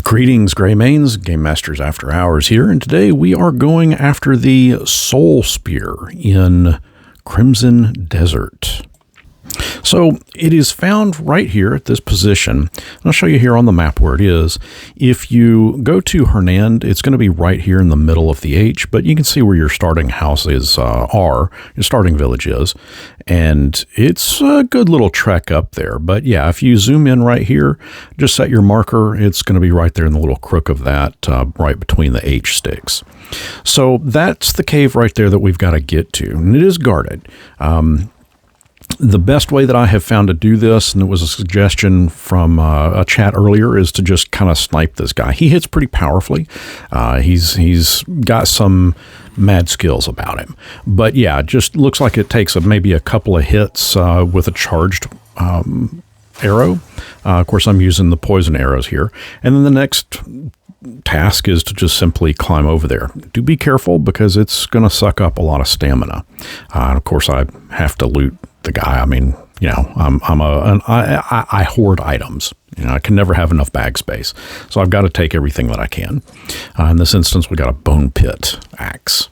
Greetings, Greymanes, GameMasters After Hours here, and today we are going after the Soul Spear in Crimson Desert. So it is found right here at this position. I'll show you here on the map where it is. If you go to Hernand, it's going to be right here in the middle of the H, but you can see where your starting houses are, your starting village is, and it's a good little trek up there. But yeah, if you zoom in right here, just set your marker, it's going to be right there in the little crook of that, right between the H sticks. So that's the cave right there that we've got to get to, and it is guarded. The best way that I have found to do this, and it was a suggestion from a chat earlier, is to just kind of snipe this guy. He hits pretty powerfully. He's got some mad skills about him. But yeah, it just looks like it takes maybe a couple of hits with a charged arrow. Of course, I'm using the poison arrows here. And then the next task is to just simply climb over there. Do be careful because it's going to suck up a lot of stamina. And of course, I have to loot the guy. I mean, you know, I hoard items. You know, I can never have enough bag space, so I've got to take everything that I can. In this instance, we got a bone pit axe.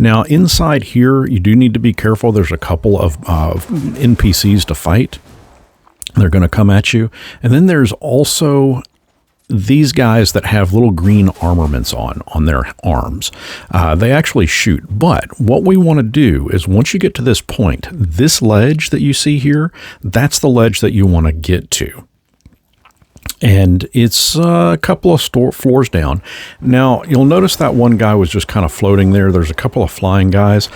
Now, inside here, you do need to be careful. There's a couple of NPCs to fight. They're going to come at you, and then there's also these guys that have little green armaments on their arms. They actually shoot, but what we want to do is once you get to this point, this ledge that you see here, that's the ledge that you want to get to. And it's a couple of floors down. Now, you'll notice that one guy was just kind of floating there. There's a couple of flying guys.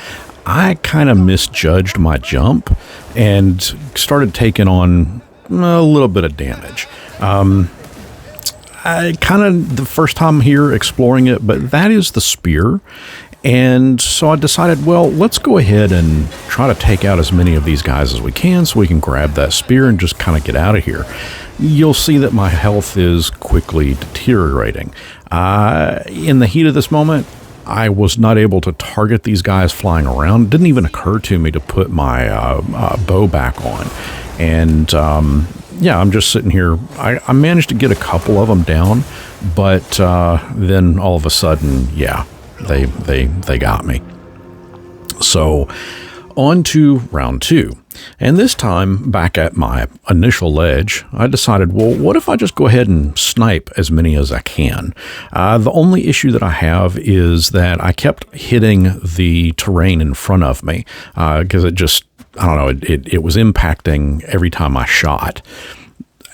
I kind of misjudged my jump and started taking on a little bit of damage. I kind of the first time here exploring it, but that is the spear. And so I decided, well, let's go ahead and try to take out as many of these guys as we can so we can grab that spear and just kind of get out of here. You'll see that my health is quickly deteriorating. In the heat of this moment, I was not able to target these guys flying around. It didn't even occur to me to put my bow back on. And yeah, I'm just sitting here. I managed to get a couple of them down, but then all of a sudden, yeah, they got me. So on to round two. And this time, back at my initial ledge, I decided, well, what if I just go ahead and snipe as many as I can? The only issue that I have is that I kept hitting the terrain in front of me because it just, I don't know, it was impacting every time I shot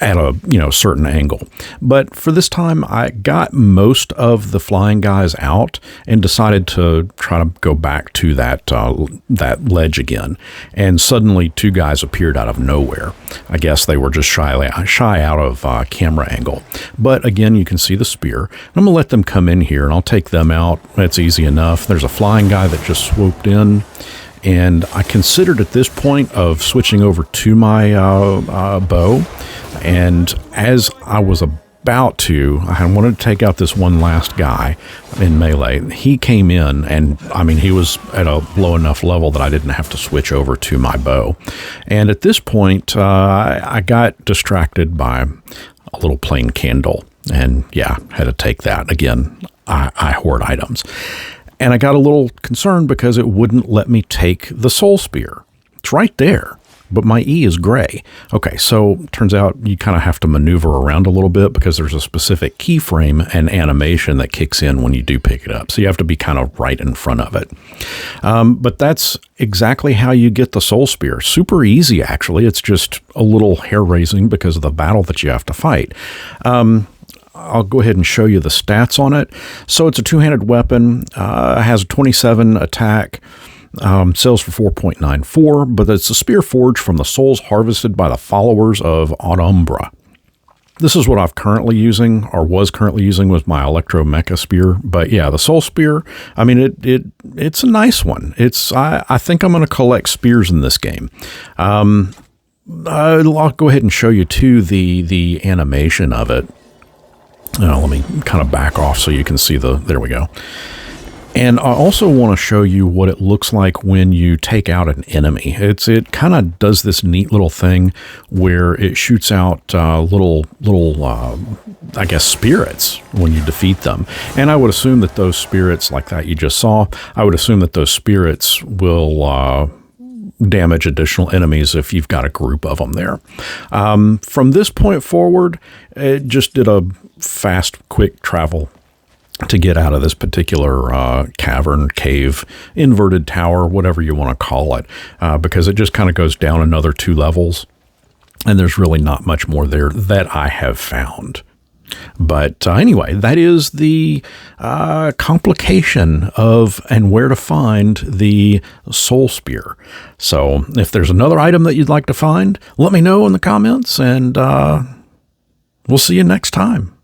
at a certain angle. But for this time, I got most of the flying guys out and decided to try to go back to that ledge again. And suddenly, two guys appeared out of nowhere. I guess they were just shy out of camera angle. But again, you can see the spear. I'm gonna let them come in here, and I'll take them out. It's easy enough. There's a flying guy that just swooped in. And I considered at this point of switching over to my bow. And as I was about to, I wanted to take out this one last guy in melee. He came in, and I mean, he was at a low enough level that I didn't have to switch over to my bow. And at this point, I got distracted by a little plain candle. And yeah, had to take that. Again, I hoard items. And I got a little concerned because it wouldn't let me take the soul spear. It's right there, but my E is gray. Okay, so turns out you kind of have to maneuver around a little bit because there's a specific keyframe and animation that kicks in when you do pick it up. So you have to be kind of right in front of it. But that's exactly how you get the soul spear. Super easy, actually. It's just a little hair-raising because of the battle that you have to fight. I'll go ahead and show you the stats on it. So it's a two-handed weapon, has a 27 attack, sells for 4.94, but it's a spear forged from the souls harvested by the followers of Audumbra. This is what I've currently using, or was currently using, with my Electro Mecha spear. But yeah, the soul spear, I mean, it's a nice one. I think I'm going to collect spears in this game. I'll go ahead and show you too the animation of it. Let me kind of back off so you can see there we go. And I also want to show you what it looks like when you take out an enemy. It kind of does this neat little thing where it shoots out little I guess spirits when you defeat them. And I would assume that those spirits, like that you just saw, I would assume that those spirits will damage additional enemies if you've got a group of them there. From this point forward, it just did a fast, quick travel to get out of this particular cavern, cave, inverted tower, whatever you want to call it, because it just kind of goes down another 2 levels, and there's really not much more there that I have found. But anyway, that is the complication of and where to find the soul spear. So if there's another item that you'd like to find, let me know in the comments, and we'll see you next time.